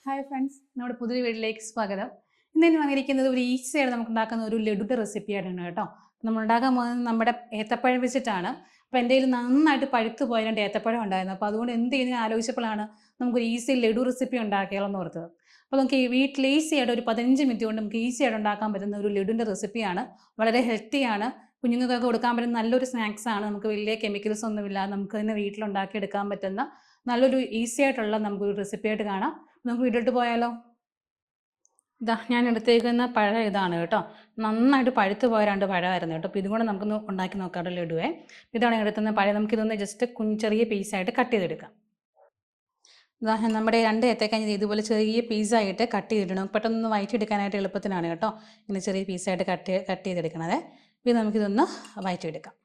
Hi friends, നമ്മുടെ പുതിയ വീട്ടിലേക്ക് സ്വാഗതം. ഇന്ന് വന്നിരിക്കുന്നത് ഒരു ഈസിയായിട്ട് നമുക്ക് ഉണ്ടാക്കുന്ന ഒരു ലഡുയുടെ റെസിപ്പി ആയിട്ടാണ് കേട്ടോ. നമ്മൾ ഉണ്ടാക്കാൻ പോകുന്നത് നമ്മുടെ ഏത്തപ്പഴം വെച്ചിട്ടാണ്. അപ്പോൾ എൻ്റെ കയ്യിൽ നന്നായിട്ട് പഴുത്ത് പോയ രണ്ട് ഏത്തപ്പഴം ഉണ്ടായിരുന്നു. അപ്പോൾ അതുകൊണ്ട് എന്ത് ചെയ്യുന്നത് ആലോചിച്ചപ്പോഴാണ് നമുക്കൊരു ഈസി ലഡു റെസിപ്പി ഉണ്ടാക്കിയാലോന്ന് ഓർത്തത്. അപ്പോൾ നമുക്ക് ഈ വീട്ടിൽ ഈസി ആയിട്ട് ഒരു 15 മിനിറ്റ് കൊണ്ട് നമുക്ക് ഈസി ആയിട്ട് ഉണ്ടാക്കാൻ പറ്റുന്ന ഒരു ലഡുവിൻ്റെ റെസിപ്പിയാണ്. വളരെ ഹെൽത്തിയാണ്. കുഞ്ഞുങ്ങൾക്കൊക്കെ കൊടുക്കാൻ പറ്റുന്ന നല്ലൊരു സ്നാക്സാണ്. നമുക്ക് വലിയ കെമിക്കൽസ് ഒന്നുമില്ല, നമുക്ക് തന്നെ വീട്ടിലുണ്ടാക്കി എടുക്കാൻ പറ്റുന്ന നല്ലൊരു ഈസി ആയിട്ടുള്ള നമുക്കൊരു റെസിപ്പി ആയിട്ട് കാണാം. നമുക്ക് വീട്ടിലോട്ട് പോയാലോ? ഇതാ ഞാൻ എടുത്തേക്കുന്ന പഴം ഇതാണ് കേട്ടോ. നന്നായിട്ട് പഴുത്ത് പോയ രണ്ട് പഴമായിരുന്നു കേട്ടോ. അപ്പോൾ ഇതും കൂടെ നമുക്കൊന്ന് ഉണ്ടാക്കി നോക്കാമല്ലോ ലഡുവേ. ഇതാണ് ഞാൻ എടുത്തുന്ന പഴം. നമുക്കിതൊന്ന് ജസ്റ്റ് ചെറിയ പീസായിട്ട് കട്ട് ചെയ്തെടുക്കാം. ഇതാ നമ്മുടെ രണ്ട് ഏത്തക്കായ ഇതുപോലെ ചെറിയ പീസായിട്ട് കട്ട് ചെയ്തിടണം. പെട്ടെന്ന് വഴറ്റിയെടുക്കാനായിട്ട് എളുപ്പത്തിനാണ് കേട്ടോ ഇങ്ങനെ ചെറിയ പീസായിട്ട് കട്ട് ചെയ്തെടുക്കണത്. ഇത് നമുക്കിതൊന്ന് വഴറ്റിയെടുക്കാം.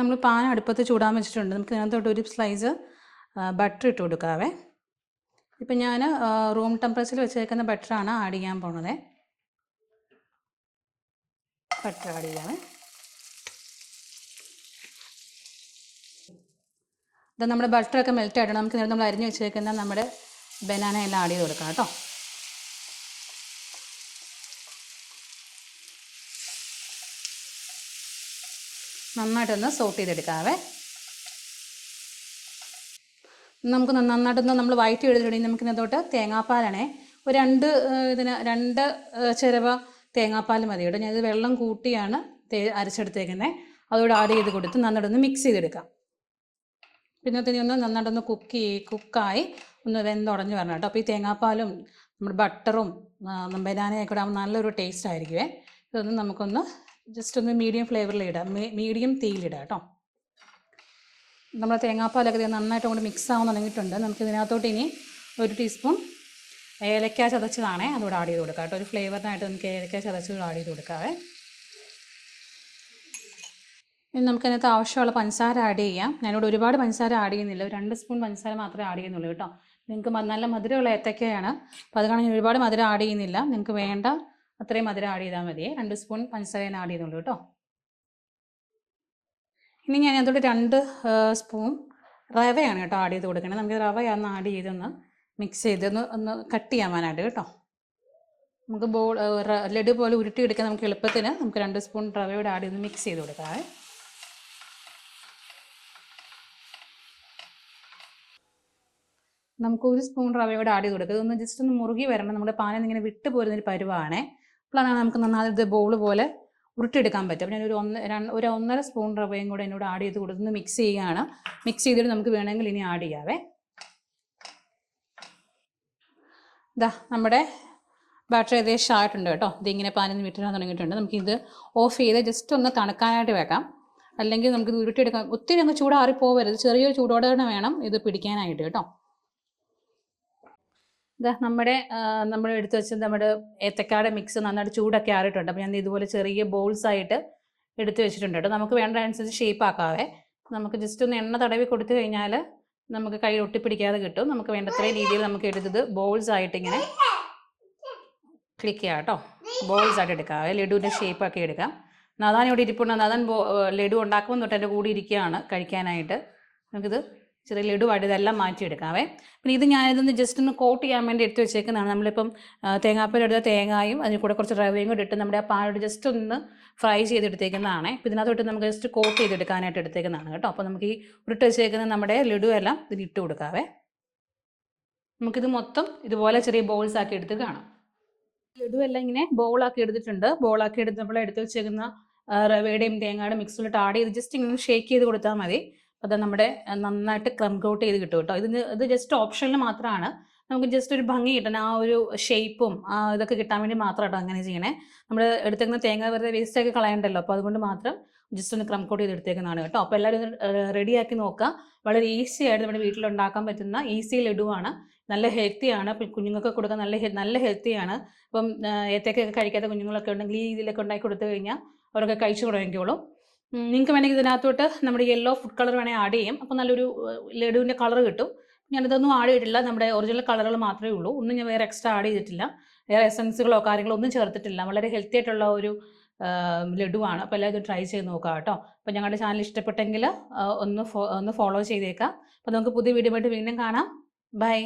നമ്മൾ പാൻ അടുപ്പത്ത് ചൂടാൻ വെച്ചിട്ടുണ്ട്. നമുക്ക് ഇതിനകത്തോട്ട് ഒരു സ്ലൈസ് ബട്ടർ ഇട്ട് കൊടുക്കാവേ. ഇപ്പം ഞാൻ റൂം ടെമ്പറേച്ചറിൽ വെച്ചേക്കുന്ന ബട്ടറാണ് ആഡ് ചെയ്യാൻ പോണത്. ബട്ടർ ആഡ് ചെയ്യാം. ഇത് നമ്മുടെ ബട്ടറൊക്കെ മെൽറ്റ് ആയിട്ടാണ്. നമുക്ക് നമ്മൾ അരിഞ്ഞ് വെച്ചേക്കുന്ന നമ്മുടെ ബനാന എല്ലാം ആഡ് ചെയ്ത് കൊടുക്കാം കേട്ടോ. നന്നായിട്ടൊന്ന് സോട്ട് ചെയ്തെടുക്കാവേ. നമുക്ക് നന്നായിട്ടൊന്ന് നമ്മൾ വഴറ്റി എടുത്തിട്ടുണ്ടെങ്കിൽ നമുക്കിതിനകത്തോട്ട് തേങ്ങാപ്പാലാണേ ഒരു രണ്ട് ചിരവ തേങ്ങാപ്പാൽ മതി കേട്ടോ. ഞാനിത് വെള്ളം കൂട്ടിയാണ് അരച്ചെടുത്തേക്കുന്നത്. അതോടെ ആഡ് ചെയ്ത് കൊടുത്ത് നന്നായിട്ടൊന്ന് മിക്സ് ചെയ്തെടുക്കാം. പിന്നെ ഒന്ന് നന്നായിട്ടൊന്ന് കുക്കായി ഒന്ന് വെന്തുടഞ്ഞ് വരണം കേട്ടോ. അപ്പോൾ ഈ തേങ്ങാപ്പാലും നമ്മുടെ ബട്ടറും ബനാനയൊക്കെ കൂടെ ആകുമ്പോൾ നല്ലൊരു ടേസ്റ്റ് ആയിരിക്കുമേ. ഇതൊന്ന് നമുക്കൊന്ന് ജസ്റ്റ് ഒന്ന് മീഡിയം ഫ്ലേവറിലിടാം, മീഡിയം തീയിലിടാം കേട്ടോ. നമ്മൾ തേങ്ങാപ്പാലൊക്കെ നന്നായിട്ട് കൊണ്ട് മിക്സ് ആവാൻ തുടങ്ങിയിട്ടുണ്ട്. നമുക്ക് ഇതിനകത്തോട്ട് ഇനി 1 ടീസ്പൂൺ ഏലക്ക ചതച്ചതാണേ അതുകൂടെ ആഡ് ചെയ്ത് കൊടുക്കാം കേട്ടോ. ഒരു ഫ്ലേവറിനായിട്ട് നമുക്ക് ഏലക്ക ചതച്ചത് ആഡ് ചെയ്ത് കൊടുക്കാവേ. ഇനി നമുക്കതിനകത്ത് ആവശ്യമുള്ള പഞ്ചസാര ആഡ് ചെയ്യാം. ഞാനിവിടെ ഒരുപാട് പഞ്ചസാര ആഡ് ചെയ്യുന്നില്ല, 2 സ്പൂൺ പഞ്ചസാര മാത്രമേ ആഡ് ചെയ്യുന്നുള്ളൂ കേട്ടോ. നിങ്ങൾക്ക് നല്ല മധുരമുള്ള ഏത്തക്കയാണ്, അപ്പോൾ അത് കാരണം ഞാൻ ഒരുപാട് മധുരം ആഡ് ചെയ്യുന്നില്ല. നിങ്ങൾക്ക് വേണ്ട അത്രയും മധുരം ആഡ് ചെയ്താൽ മതിയേ. 2 സ്പൂൺ പഞ്ചസാര ഞാൻ ആഡ് ചെയ്യുന്നുള്ളൂ കേട്ടോ. ഇനി ഞാൻ അതോടെ 2 സ്പൂൺ റവയാണ് കേട്ടോ ആഡ് ചെയ്ത് കൊടുക്കണേ. നമുക്ക് റവയാണ് ആഡ് ചെയ്തൊന്ന് മിക്സ് ചെയ്തൊന്ന് കട്ട് ചെയ്യാനായിട്ട് കേട്ടോ. നമുക്ക് ലഡു പോലെ ഉരുട്ടിയെടുക്കാൻ നമുക്ക് എളുപ്പത്തിന് നമുക്ക് 2 സ്പൂൺ റവയോട് ആഡ് ചെയ്ത് മിക്സ് ചെയ്ത് കൊടുക്കാം. നമുക്ക് 1 സ്പൂൺ റവയോട് ആഡ് ചെയ്ത് കൊടുക്കുക. ഇതൊന്ന് ജസ്റ്റ് ഒന്ന് മുറുകി വരണം. നമ്മുടെ പാനിൽ ഇങ്ങനെ വിട്ട് പോരുന്നൊരു പരുവാണേ. അപ്പോഴാണ് നമുക്ക് നന്നായിട്ട് ബോൾ പോലെ ഉരുട്ടിയെടുക്കാൻ പറ്റും. അപ്പോൾ ഞാനൊരു 1.5 സ്പൂൺ റവയും കൂടെ എന്നോട് ആഡ് ചെയ്ത് കൊടുത്ത് മിക്സ് ചെയ്യുകയാണ്. മിക്സ് ചെയ്തിട്ട് നമുക്ക് വേണമെങ്കിൽ ഇനി ആഡ് ചെയ്യാവേ. ഇതാ നമ്മുടെ ബാറ്റർ ഏകദേശം ആയിട്ടുണ്ട് കേട്ടോ. ഇതിങ്ങനെ പാനിന്ന് വിട്ടിടാൻ തുടങ്ങിയിട്ടുണ്ട്. നമുക്കിത് ഓഫ് ചെയ്ത് ജസ്റ്റ് ഒന്ന് തണുക്കാനായിട്ട് വെക്കാം. അല്ലെങ്കിൽ നമുക്കിത് ഉരുട്ടിയെടുക്കാം. ഒത്തിരി അങ്ങ് ചൂടാറിപ്പോവരുത്, ചെറിയൊരു ചൂടോടെ തന്നെ വേണം ഇത് പിടിക്കാനായിട്ട് കേട്ടോ. ഇതാ നമ്മൾ എടുത്ത് വെച്ച് നമ്മുടെ ഏത്തക്കാടെ മിക്സ് നന്നായിട്ട് ചൂടൊക്കെ ആറിയിട്ടുണ്ട്. അപ്പോൾ ഞാൻ ഇതുപോലെ ചെറിയ ബോൾസ് ആയിട്ട് എടുത്ത് വെച്ചിട്ടുണ്ട് കേട്ടോ. നമുക്ക് വേണ്ട അനുസരിച്ച് ഷേപ്പ് ആക്കാവേ. നമുക്ക് ജസ്റ്റ് ഒന്ന് എണ്ണ തടവി കൊടുത്തു കഴിഞ്ഞാൽ നമുക്ക് കൈ ഒട്ടിപ്പിടിക്കാതെ കിട്ടും. നമുക്ക് വേണ്ടത്രയും രീതിയിൽ നമുക്ക് എടുത്തത് ബോൾസ് ആയിട്ട് ഇങ്ങനെ ക്ലിക്ക് ചെയ്യാം കേട്ടോ. ബോൾസ് ആയിട്ട് എടുക്കാവേ. ലഡുവിൻ്റെ ഷേപ്പാക്കി എടുക്കാം. നദാൻ ഇവിടെ ഇരിപ്പുണ്ട്. നദാൻ ലഡു ഉണ്ടാക്കുമ്പോൾ തൊട്ട് എൻ്റെ കൂടെ ഇരിക്കുകയാണ് കഴിക്കാനായിട്ട്. നമുക്കിത് ചെറിയ ലഡുവായിട്ട് ഇതെല്ലാം മാറ്റിയെടുക്കാവേ. പിന്നെ ഇത് ഞാനിതൊന്ന് ജസ്റ്റ് ഒന്ന് കോട്ട് ചെയ്യാൻ വേണ്ടി എടുത്ത് വെച്ചേക്കുന്നതാണ്. നമ്മളിപ്പം തേങ്ങാപ്പാൽ എടുത്ത തേങ്ങായും അതിൽ കൂടെ കുറച്ച് റവയും കൂടെ ഇട്ട് നമ്മുടെ ആ പാലോട് ജസ്റ്റ് ഒന്ന് ഫ്രൈ ചെയ്തെടുത്തേക്കുന്നതാണ്. അപ്പോൾ ഇതിനകത്തോട്ട് നമുക്ക് ജസ്റ്റ് കോട്ട് ചെയ്തെടുക്കാനായിട്ട് എടുത്തേക്കുന്നതാണ് കേട്ടോ. അപ്പോൾ നമുക്ക് ഈ ഉരുട്ട് വെച്ചേക്കുന്ന നമ്മുടെ ലഡു എല്ലാം ഇതിൽ ഇട്ട് കൊടുക്കാവേ. നമുക്കിത് മൊത്തം ഇതുപോലെ ചെറിയ ബോൾസ് ആക്കി എടുത്ത് കാണാം. ലഡു എല്ലാം ഇങ്ങനെ ബോളാക്കി എടുത്തിട്ടുണ്ട്. ബോളാക്കി എടുത്തപ്പോൾ എടുത്ത് വെച്ചേക്കുന്ന റവയുടെയും തേങ്ങയുടെ മിക്സിലിട്ട് ആഡ് ചെയ്ത് ജസ്റ്റ് ഇങ്ങനെ ഷേക്ക് ചെയ്ത് കൊടുത്താൽ മതി. അത് നമ്മുടെ നന്നായിട്ട് ക്രം കോട്ട് ചെയ്ത് കിട്ടും കേട്ടോ. ഇത് ജസ്റ്റ് ഓപ്ഷനിൽ മാത്രമാണ്. നമുക്ക് ജസ്റ്റ് ഒരു ഭംഗി കിട്ടാൻ ആ ഒരു ഷേപ്പും ഇതൊക്കെ കിട്ടാൻ വേണ്ടി മാത്രം കേട്ടോ അങ്ങനെ ചെയ്യണേ. നമ്മൾ എടുത്തേക്കുന്ന തേങ്ങ വെറുതെ വേസ്റ്റൊക്കെ കളയണ്ടല്ലോ, അപ്പോൾ അതുകൊണ്ട് മാത്രം ജസ്റ്റ് ഒന്ന് ക്രം കോട്ട് ചെയ്ത് എടുത്തേക്കുന്നതാണ് കേട്ടോ. അപ്പോൾ എല്ലാവരും റെഡിയാക്കി നോക്കുക. വളരെ ഈസി ആയിട്ട് നമ്മുടെ വീട്ടിലുണ്ടാക്കാൻ പറ്റുന്ന ഈസി ലഡുവാണ്. നല്ല ഹെൽത്തിയാണ്. അപ്പോൾ കുഞ്ഞുങ്ങൾക്ക് കൊടുക്കാൻ നല്ല ഹെൽത്തിയാണ്. ഇപ്പം ഏത്തക്കൊക്കെ കഴിക്കാത്ത കുഞ്ഞുങ്ങളൊക്കെ ഉണ്ടെങ്കിൽ ഈ ഇതിലൊക്കെ ഉണ്ടാക്കി കൊടുത്തു കഴിഞ്ഞാൽ അവരൊക്കെ കഴിച്ചു തുടങ്ങിക്കോളും. നിങ്ങൾക്ക് വേണമെങ്കിൽ ഇതിനകത്തോട്ട് നമ്മുടെ യെല്ലോ ഫുഡ് കളർ വേണമെങ്കിൽ ആഡ് ചെയ്യും. അപ്പോൾ നല്ലൊരു ലഡുവിൻ്റെ കളർ കിട്ടും. ഞാനിതൊന്നും ആഡ് ചെയ്തിട്ടില്ല, നമ്മുടെ ഒറിജിനൽ കളറുകൾ മാത്രമേ ഉള്ളൂ. ഒന്നും ഞാൻ വേറെ എക്സ്ട്രാ ആഡ് ചെയ്തിട്ടില്ല. വേറെ എസൻസുകളോ കാര്യങ്ങളോ ഒന്നും ചേർത്തിട്ടില്ല. വളരെ ഹെൽത്തി ആയിട്ടുള്ള ഒരു ലഡുവാണ്. അപ്പോൾ എല്ലാവരും ട്രൈ ചെയ്ത് നോക്കാം കേട്ടോ. അപ്പോൾ ഞങ്ങളുടെ ചാനൽ ഇഷ്ടപ്പെട്ടെങ്കിൽ ഒന്ന് ഫോളോ ചെയ്തേക്കാം. അപ്പോൾ നമുക്ക് പുതിയ വീഡിയോ ആയിട്ട് വീണ്ടും കാണാം. ബൈ.